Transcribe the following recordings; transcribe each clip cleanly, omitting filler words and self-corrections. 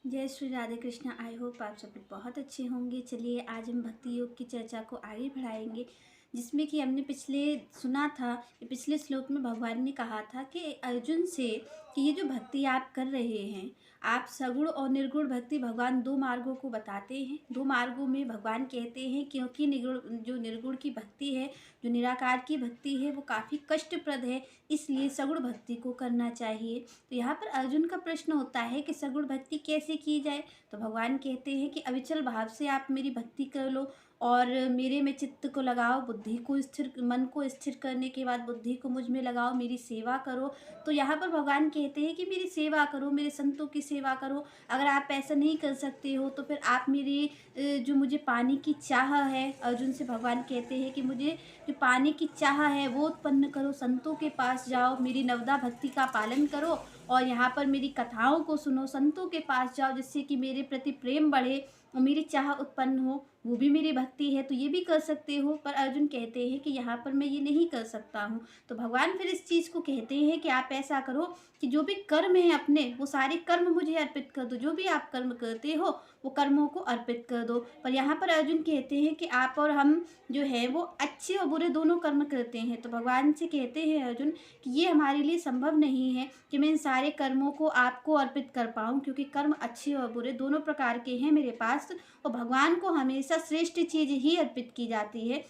जय Shri Radhe Krishna. I hope आप सब लोग बहुत अच्छे होंगे। चलिए आज हम भक्ति योग की चर्चा को आगे बढ़ाएंगे, जिसमें कि हमने पिछले सुना था कि पिछले श्लोक में भगवान ने कहा था कि अर्जुन से कि ये जो भक्ति आप कर रहे हैं, आप सगुण और निर्गुण भक्ति, भगवान दो मार्गों को बताते हैं। दो मार्गों में भगवान कहते हैं क्योंकि निर्गुण जो निर्गुण की भक्ति है, जो निराकार की भक्ति है, वो काफ़ी कष्टप्रद है, इसलिए सगुण भक्ति को करना चाहिए। तो यहाँ पर अर्जुन का प्रश्न होता है कि सगुण भक्ति कैसे की जाए। तो भगवान कहते हैं कि अविचल भाव से आप मेरी भक्ति कर लो और मेरे में चित्त को लगाओ, बुद्धि को स्थिर, मन को स्थिर करने के बाद बुद्धि को मुझ में लगाओ, मेरी सेवा करो। तो यहाँ पर भगवान कहते हैं कि मेरी सेवा करो, मेरे संतों की सेवा करो। अगर आप ऐसा नहीं कर सकते हो तो फिर आप मेरी जो मुझे पाने की चाह है, अर्जुन से भगवान कहते हैं कि मुझे जो पाने की चाह है वो उत्पन्न करो, संतों के पास जाओ, मेरी नवदा भक्ति का पालन करो और यहाँ पर मेरी कथाओं को सुनो, संतों के पास जाओ, जिससे कि मेरे प्रति प्रेम बढ़े और मेरी चाह उत्पन्न हो। वो भी मेरी भक्ति है, तो ये भी कर सकते हो। पर अर्जुन कहते हैं कि यहाँ पर मैं ये नहीं कर सकता हूँ। तो भगवान फिर इस चीज़ को कहते हैं कि आप ऐसा करो कि जो भी कर्म है अपने, वो सारे कर्म मुझे अर्पित कर दो। जो भी आप कर्म करते हो वो कर्मों को अर्पित कर दो। पर यहाँ पर अर्जुन कहते हैं कि आप और हम जो है वो अच्छे और बुरे दोनों कर्म करते हैं। तो भगवान से कहते हैं अर्जुन कि ये हमारे लिए संभव नहीं है कि मैं इन सारे कर्मों को आपको अर्पित कर पाऊँ, क्योंकि कर्म अच्छे और बुरे दोनों प्रकार के हैं मेरे पास, और भगवान को हमेशा श्रेष्ठ चीज़ ही अर्पित की जाती है।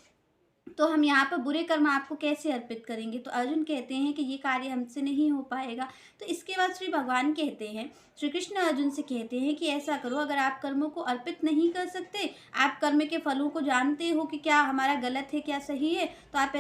तो हम यहाँ पर बुरे कर्म आपको कैसे अर्पित करेंगे। तो अर्जुन कहते हैं कि ये कार्य हमसे नहीं हो पाएगा। तो इसके बाद श्री भगवान कहते हैं, श्री कृष्ण अर्जुन से कहते हैं कि ऐसा करो, अगर आप कर्मों को अर्पित नहीं कर सकते, आप कर्म के फलों को जानते हो कि क्या हमारा गलत है क्या सही है, तो आप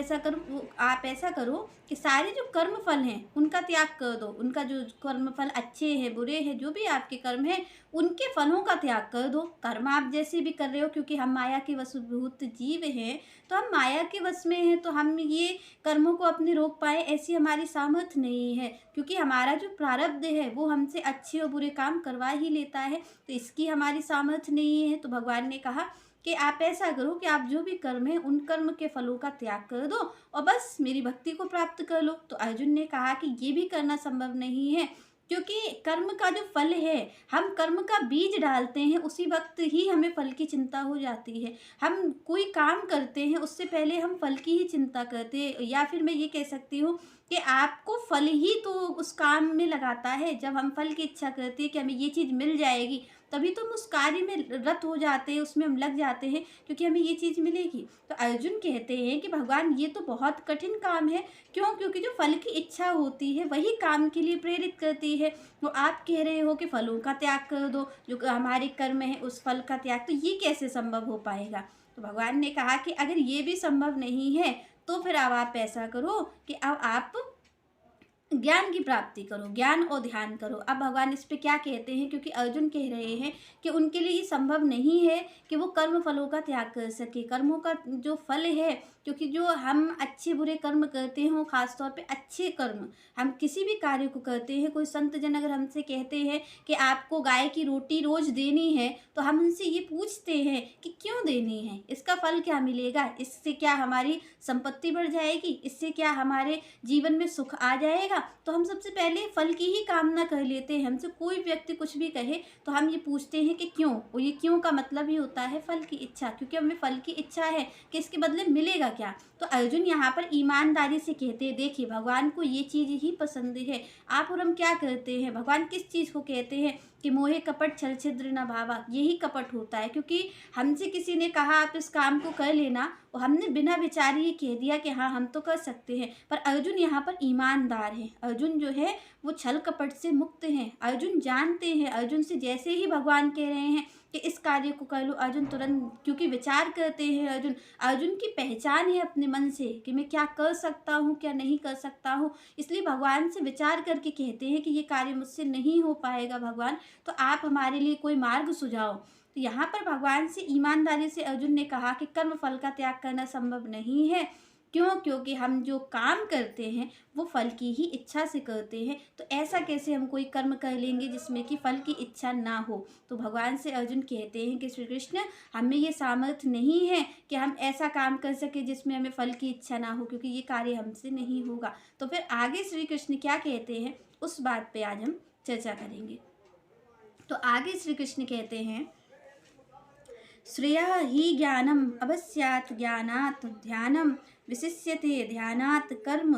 ऐसा करो कि सारे जो कर्म फल हैं उनका त्याग कर दो। उनका जो कर्म फल अच्छे हैं बुरे हैं, जो भी आपके कर्म हैं, उनके फलों का त्याग कर दो। कर्म आप जैसे भी कर रहे हो, क्योंकि हम माया के वशभूत जीव हैं, तो हम माया के वश में हैं, तो हम ये कर्मों को अपने रोक पाए ऐसी हमारी सामर्थ्य नहीं है, क्योंकि हमारा जो प्रारब्ध है वो हमसे अच्छे और बुरे काम करवा ही लेता है, तो इसकी हमारी सामर्थ्य नहीं है। तो भगवान ने कहा कि आप ऐसा करो कि आप जो भी कर्म है उन कर्म के फलों का त्याग कर दो और बस मेरी भक्ति को प्राप्त कर लो। तो अर्जुन ने कहा कि ये भी करना संभव नहीं है, क्योंकि कर्म का जो फल है, हम कर्म का बीज डालते हैं उसी वक्त ही हमें फल की चिंता हो जाती है। हम कोई काम करते हैं उससे पहले हम फल की ही चिंता करते हैं, या फिर मैं ये कह सकती हूँ कि आपको फल ही तो उस काम में लगाता है। जब हम फल की इच्छा करते हैं कि हमें ये चीज़ मिल जाएगी, तभी तो हम उस कार्य में रत हो जाते हैं, उसमें हम लग जाते हैं, क्योंकि हमें ये चीज़ मिलेगी। तो अर्जुन कहते हैं कि भगवान ये तो बहुत कठिन काम है। क्यों? क्योंकि जो फल की इच्छा होती है वही काम के लिए प्रेरित करती है। तो आप कह रहे हो कि फलों का त्याग कर दो, जो हमारे कर्म है उस फल का त्याग, तो ये कैसे संभव हो पाएगा। तो भगवान ने कहा कि अगर ये भी संभव नहीं है तो फिर अब आप ऐसा करो कि अब आप ज्ञान की प्राप्ति करो, ज्ञान और ध्यान करो। अब भगवान इस पे क्या कहते हैं, क्योंकि अर्जुन कह रहे हैं कि उनके लिए ये संभव नहीं है कि वो कर्म फलों का त्याग कर सके। कर्मों का जो फल है, क्योंकि जो हम अच्छे बुरे कर्म करते हो, खासतौर पे अच्छे कर्म, हम किसी भी कार्य को करते हैं, कोई संत जन अगर हमसे कहते हैं कि आपको गाय की रोटी रोज देनी है, तो हम उनसे ये पूछते हैं कि क्यों देनी है, इसका फल क्या मिलेगा, इससे क्या हमारी संपत्ति बढ़ जाएगी, इससे क्या हमारे जीवन में सुख आ जाएगा। तो हम सबसे पहले फल की ही कामना कर लेते हैं। हमसे कोई व्यक्ति कुछ भी कहे तो हम ये पूछते हैं कि क्यों, और ये क्यों का मतलब ही होता है फल की इच्छा, क्योंकि हमें फल की इच्छा है कि इसके बदले मिलेगा क्या। तो अर्जुन यहाँ पर ईमानदारी से कहते हैं, देखिए भगवान को ये चीज़ ही पसंद है। आप और हम क्या करते हैं, भगवान किस चीज़ को कहते हैं कि मोहे कपट छल छिद्र न भावा, यही कपट होता है। क्योंकि हमसे किसी ने कहा आप इस काम को कर लेना, और हमने बिना विचारे ही कह दिया कि हाँ हम तो कर सकते हैं। पर अर्जुन यहाँ पर ईमानदार है। अर्जुन जो है वो छल कपट से मुक्त हैं। अर्जुन जानते हैं, अर्जुन से जैसे ही भगवान कह रहे हैं कि इस कार्य को कर लो, अर्जुन तुरंत, क्योंकि विचार करते हैं अर्जुन, अर्जुन की पहचान है अपने मन से कि मैं क्या कर सकता हूँ क्या नहीं कर सकता हूँ, इसलिए भगवान से विचार करके कहते हैं कि ये कार्य मुझसे नहीं हो पाएगा भगवान, तो आप हमारे लिए कोई मार्ग सुझाओ। तो यहाँ पर भगवान से ईमानदारी से अर्जुन ने कहा कि कर्म फल का त्याग करना संभव नहीं है। क्यों? क्योंकि हम जो काम करते हैं वो फल की ही इच्छा से करते हैं, तो ऐसा कैसे हम कोई कर्म कर लेंगे जिसमें कि फल की इच्छा ना हो। तो भगवान से अर्जुन कहते हैं कि श्री कृष्ण, हमें ये सामर्थ्य नहीं है कि हम ऐसा काम कर सके जिसमें हमें फल की इच्छा ना हो, क्योंकि ये कार्य हमसे नहीं होगा। तो फिर आगे श्री कृष्ण क्या कहते हैं उस बात पे आज हम चर्चा करेंगे। तो आगे श्री कृष्ण कहते हैं, श्रेयः हि ज्ञानम अवस्यात् ज्ञानात् ध्यानम विशिष्यते ध्यानात् कर्म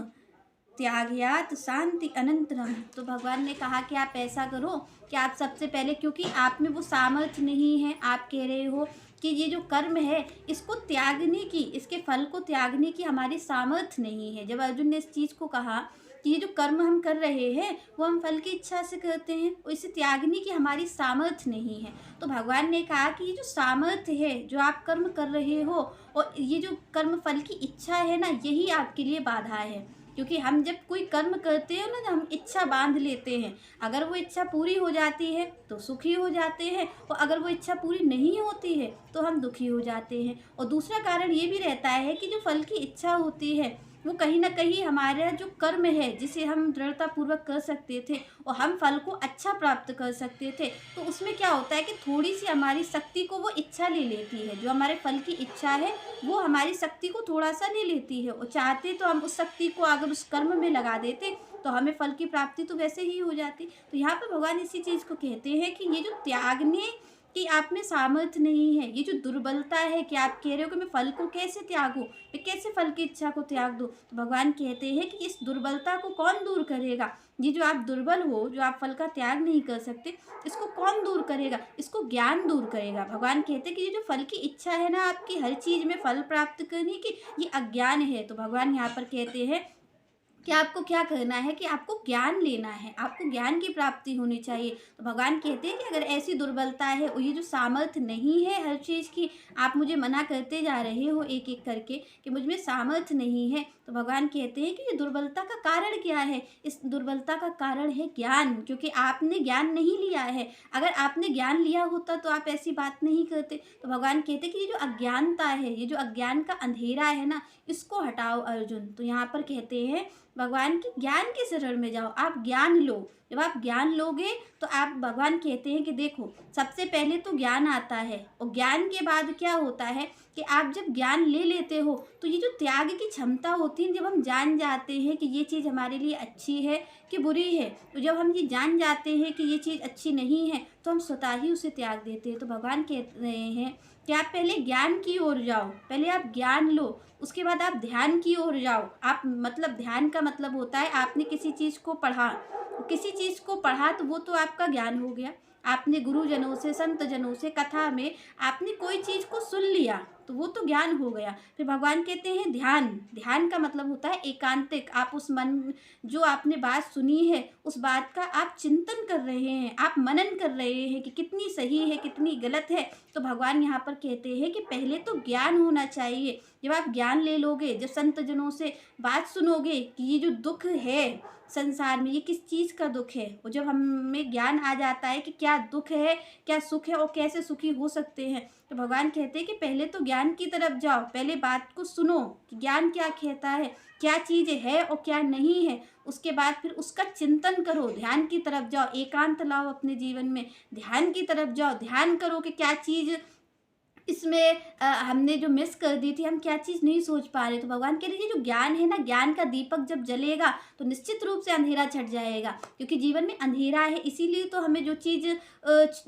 त्याग्यात शांति अनंतरम। तो भगवान ने कहा कि आप ऐसा करो कि आप सबसे पहले, क्योंकि आप में वो सामर्थ्य नहीं है, आप कह रहे हो कि ये जो कर्म है इसको त्यागने की, इसके फल को त्यागने की हमारी सामर्थ्य नहीं है। जब अर्जुन ने इस चीज़ को कहा कि ये जो कर्म हम कर रहे हैं वो हम फल की इच्छा से करते हैं, और इसे त्यागने की हमारी सामर्थ्य नहीं है। तो भगवान ने कहा कि ये जो सामर्थ्य है, जो आप कर्म कर रहे हो, और ये जो कर्म फल की इच्छा है ना, यही आपके लिए बाधा है। क्योंकि हम जब कोई कर्म करते हैं ना, हम इच्छा बांध लेते हैं, अगर वो इच्छा पूरी हो जाती है तो सुखी हो जाते हैं, और अगर वो इच्छा पूरी नहीं होती है तो हम दुखी हो जाते हैं। और दूसरा कारण ये भी रहता है कि जो फल की इच्छा होती है वो कहीं ना कहीं हमारा जो कर्म है जिसे हम दृढ़तापूर्वक कर सकते थे और हम फल को अच्छा प्राप्त कर सकते थे, तो उसमें क्या होता है कि थोड़ी सी हमारी शक्ति को वो इच्छा ले लेती है। जो हमारे फल की इच्छा है वो हमारी शक्ति को थोड़ा सा ले लेती है, और चाहते तो हम उस शक्ति को अगर उस कर्म में लगा देते तो हमें फल की प्राप्ति तो वैसे ही हो जाती। तो यहाँ पर भगवान इसी चीज़ को कहते हैं कि ये जो त्यागने कि आप में सामर्थ्य नहीं है, ये जो दुर्बलता है कि आप कह रहे हो कि मैं फल को कैसे त्यागूं, मैं कैसे फल की इच्छा को त्याग दूं, तो भगवान कहते हैं कि इस दुर्बलता को कौन दूर करेगा। ये जो आप दुर्बल हो, जो आप फल का त्याग नहीं कर सकते, इसको कौन दूर करेगा, इसको ज्ञान दूर करेगा। भगवान कहते हैं कि ये जो फल की इच्छा है ना आपकी हर चीज़ में फल प्राप्त करने की, ये अज्ञान है। तो भगवान यहाँ पर कहते हैं कि आपको क्या करना है कि आपको ज्ञान लेना है, आपको ज्ञान की प्राप्ति होनी चाहिए। तो भगवान कहते हैं कि अगर ऐसी दुर्बलता है और ये जो सामर्थ्य नहीं है हर चीज़ की, आप मुझे मना करते जा रहे हो एक एक करके कि मुझ में सामर्थ्य नहीं है, तो भगवान कहते हैं कि ये दुर्बलता का कारण क्या है। इस दुर्बलता का कारण है ज्ञान, क्योंकि आपने ज्ञान नहीं लिया है। अगर आपने ज्ञान लिया होता तो आप ऐसी बात नहीं करते। तो भगवान कहते हैं कि ये जो अज्ञानता है, ये जो अज्ञान का अंधेरा है ना, इसको हटाओ अर्जुन। तो यहाँ पर कहते हैं भगवान की ज्ञान के शरण में जाओ, आप ज्ञान लो। जब आप ज्ञान लोगे तो आप, भगवान कहते हैं कि देखो सबसे पहले तो ज्ञान आता है, और ज्ञान के बाद क्या होता है कि आप जब ज्ञान ले लेते हो तो ये जो त्याग की क्षमता होती है, जब हम जान जाते हैं कि ये चीज़ हमारे लिए अच्छी है कि बुरी है, तो जब हम ये जान जाते हैं कि ये चीज़ अच्छी नहीं है तो हम स्वतः ही उसे त्याग देते हैं। तो भगवान कह रहे हैं कि आप पहले ज्ञान की ओर जाओ, पहले आप ज्ञान लो, उसके बाद आप ध्यान की ओर जाओ। आप मतलब ध्यान का मतलब होता है आपने किसी चीज़ को पढ़ा, किसी चीज़ को पढ़ा तो वो तो आपका ज्ञान हो गया। आपने गुरुजनों से, संत जनों से, कथा में आपने कोई चीज़ को सुन लिया तो वो तो ज्ञान हो गया। फिर भगवान कहते हैं ध्यान। ध्यान का मतलब होता है एकांतिक, आप उस मन, जो आपने बात सुनी है उस बात का आप चिंतन कर रहे हैं, आप मनन कर रहे हैं कि कितनी सही है कितनी गलत है। तो भगवान यहाँ पर कहते हैं कि पहले तो ज्ञान होना चाहिए। जब आप ज्ञान ले लोगे, जब संत जनों से बात सुनोगे कि ये जो दुख है संसार में, ये किस चीज़ का दुख है, और जब हमें ज्ञान आ जाता है कि क्या दुख है क्या सुख है और कैसे सुखी हो सकते हैं, तो भगवान कहते हैं कि पहले तो ज्ञान की तरफ जाओ, पहले बात को सुनो कि ज्ञान क्या कहता है, क्या चीज़ है और क्या नहीं है। उसके बाद फिर उसका चिंतन करो, ध्यान की तरफ जाओ, एकांत लाओ अपने जीवन में, ध्यान की तरफ जाओ, ध्यान करो कि क्या चीज़ इसमें हमने जो मिस कर दी थी, हम क्या चीज़ नहीं सोच पा रहे। तो भगवान कह रहे हैं जो ज्ञान है ना, ज्ञान का दीपक जब जलेगा तो निश्चित रूप से अंधेरा छट जाएगा, क्योंकि जीवन में अंधेरा है, इसीलिए तो हमें जो चीज़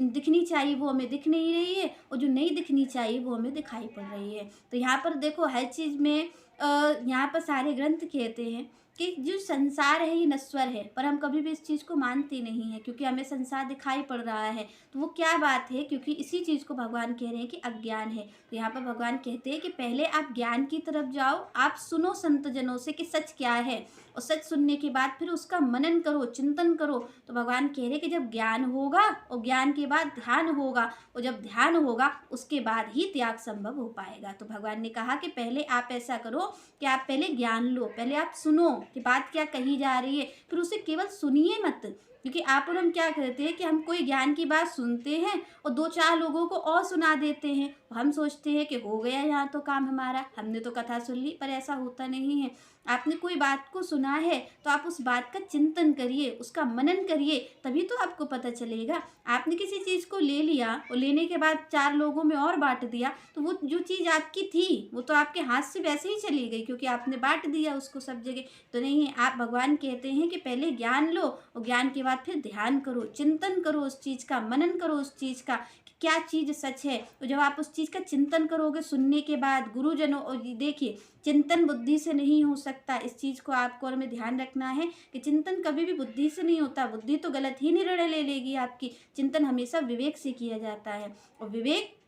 दिखनी चाहिए वो हमें दिख नहीं रही है, और जो नहीं दिखनी चाहिए वो हमें दिखाई पड़ रही है। तो यहाँ पर देखो हर चीज़ में यहाँ पर सारे ग्रंथ कहते हैं कि जो संसार है ये नश्वर है, पर हम कभी भी इस चीज़ को मानते नहीं हैं, क्योंकि हमें संसार दिखाई पड़ रहा है। तो वो क्या बात है, क्योंकि इसी चीज़ को भगवान कह रहे हैं कि अज्ञान है। तो यहाँ पर भगवान कहते हैं कि पहले आप ज्ञान की तरफ जाओ, आप सुनो संत जनों से कि सच क्या है, और सच सुनने के बाद फिर उसका मनन करो, चिंतन करो। तो भगवान कह रहे हैं कि जब ज्ञान होगा और ज्ञान के बाद ध्यान होगा, और जब ध्यान होगा उसके बाद ही त्याग संभव हो पाएगा। तो भगवान ने कहा कि पहले आप ऐसा करो कि आप पहले ज्ञान लो, पहले आप सुनो कि बात क्या कही जा रही है, फिर उसे केवल सुनिए मत। क्योंकि आप और हम क्या करते हैं कि हम कोई ज्ञान की बात सुनते हैं और 2-4 लोगों को और सुना देते हैं, हम सोचते हैं कि हो गया यहाँ तो काम हमारा, हमने तो कथा सुन ली, पर ऐसा होता नहीं है। आपने कोई बात को सुना है तो आप उस बात का चिंतन करिए, उसका मनन करिए, तभी तो आपको पता चलेगा। आपने किसी चीज़ को ले लिया और लेने के बाद 4 लोगों में और बांट दिया, तो वो जो चीज़ आपकी थी वो तो आपके हाथ से वैसे ही चली गई, क्योंकि आपने बांट दिया उसको सब जगह। तो नहीं है, आप, भगवान कहते हैं कि पहले ज्ञान लो और ज्ञान के बाद बाद फिर ध्यान करो, चिंतन करो उस चीज़ का, मनन करो उस चीज़ का कि क्या चीज़ सच है। तो जब आप उस चीज़ का चिंतन करोगे सुनने के बाद गुरुजनों, और ये देखिए चिंतन बुद्धि से नहीं हो सकता, इस चीज़ को आपको और हमें ध्यान रखना है कि चिंतन कभी भी बुद्धि से नहीं होता। बुद्धि तो गलत ही निर्णय ले लेगी आपकी। चिंतन हमेशा विवेक से किया जाता है, और विवेक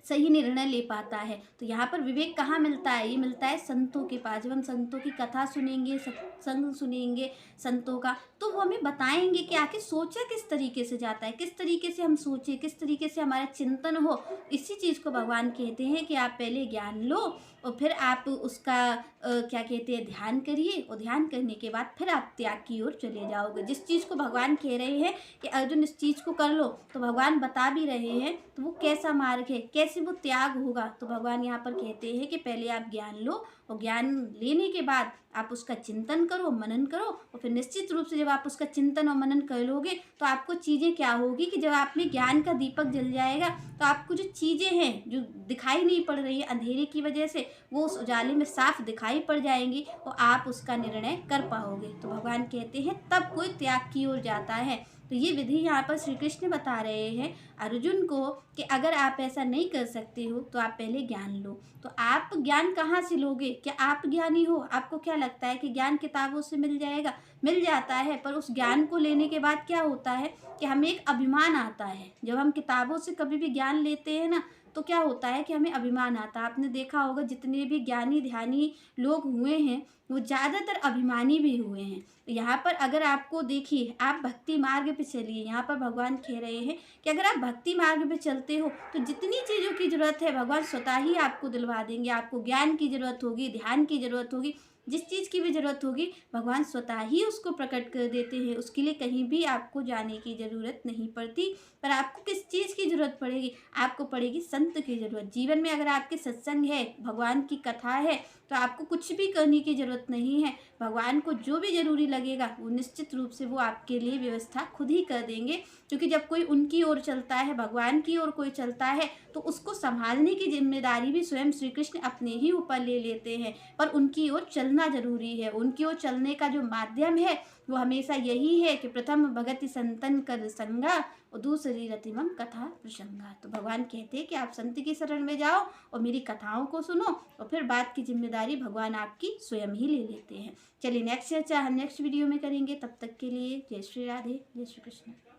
सही निर्णय ले पाता है। तो यहाँ पर विवेक कहाँ मिलता है? ये मिलता है संतों के पास। जब हम संतों की कथा सुनेंगे, सत्संग सुनेंगे संतों का, तो वो हमें बताएंगे कि आखिर सोचा किस तरीके से जाता है, किस तरीके से हम सोचे, किस तरीके से हमारा चिंतन हो। इसी चीज़ को भगवान कहते हैं कि आप पहले ज्ञान लो और फिर आप उसका क्या कहते हैं, ध्यान करिए, और ध्यान करने के बाद फिर आप त्याग की ओर चले जाओगे। जिस चीज़ को भगवान कह रहे हैं कि अर्जुन इस चीज़ को कर लो, तो भगवान बता भी रहे हैं, तो वो कैसा मार्ग है, कैसे वो त्याग होगा। तो भगवान यहाँ पर कहते हैं कि पहले आप ज्ञान लो, और ज्ञान लेने के बाद आप उसका चिंतन करो, मनन करो, और फिर निश्चित रूप से जब आप उसका चिंतन और मनन कर लोगे तो आपको चीज़ें क्या होगी कि जब आप में ज्ञान का दीपक जल जाएगा तो आपको जो चीज़ें हैं जो दिखाई नहीं पड़ रही है अंधेरे की वजह से, वो उस उजाले में साफ दिखाई पड़ जाएंगी, और आप उसका निर्णय कर पाओगे। तो भगवान कहते हैं तब कोई त्याग की ओर जाता है। तो ये विधि यहाँ पर श्री कृष्ण बता रहे हैं अर्जुन को कि अगर आप ऐसा नहीं कर सकते हो तो आप पहले ज्ञान लो। तो आप ज्ञान कहाँ से लोगे? क्या आप ज्ञानी हो? आपको क्या लगता है कि ज्ञान किताबों से मिल जाएगा? मिल जाता है, पर उस ज्ञान को लेने के बाद क्या होता है कि हमें एक अभिमान आता है। जब हम किताबों से कभी भी ज्ञान लेते हैं ना, तो क्या होता है कि हमें अभिमान आता है। आपने देखा होगा जितने भी ज्ञानी ध्यानी लोग हुए हैं वो ज़्यादातर अभिमानी भी हुए हैं। तो यहाँ पर अगर आपको देखिए, आप भक्ति मार्ग पे चलिए। यहाँ पर भगवान कह रहे हैं कि अगर आप भक्ति मार्ग पे चलते हो तो जितनी चीज़ों की ज़रूरत है भगवान स्वतः ही आपको दिलवा देंगे। आपको ज्ञान की ज़रूरत होगी, ध्यान की ज़रूरत होगी, जिस चीज़ की भी ज़रूरत होगी भगवान स्वतः ही उसको प्रकट कर देते हैं। उसके लिए कहीं भी आपको जाने की ज़रूरत नहीं पड़ती। पर आपको किस चीज़ की ज़रूरत पड़ेगी? आपको पड़ेगी संत की ज़रूरत। जीवन में अगर आपके सत्संग है, भगवान की कथा है, तो आपको कुछ भी करने की ज़रूरत नहीं है। भगवान को जो भी ज़रूरी लगेगा वो निश्चित रूप से वो आपके लिए व्यवस्था खुद ही कर देंगे। क्योंकि जब कोई उनकी ओर चलता है, भगवान की ओर कोई चलता है, तो उसको संभालने की जिम्मेदारी भी स्वयं श्री कृष्ण अपने ही ऊपर ले लेते हैं। पर उनकी ओर चलना ज़रूरी है। उनकी ओर चलने का जो माध्यम है वो हमेशा यही है कि प्रथम भगति संतन कर संगा और दूसरी रतिमम कथा प्रसंगा। तो भगवान कहते हैं कि आप संत की शरण में जाओ और मेरी कथाओं को सुनो, और फिर बात की जिम्मेदारी भगवान आपकी स्वयं ही ले लेते हैं। चलिए नेक्स्ट चर्चा हम नेक्स्ट वीडियो में करेंगे। तब तक के लिए जय श्री राधे, जय श्री कृष्ण।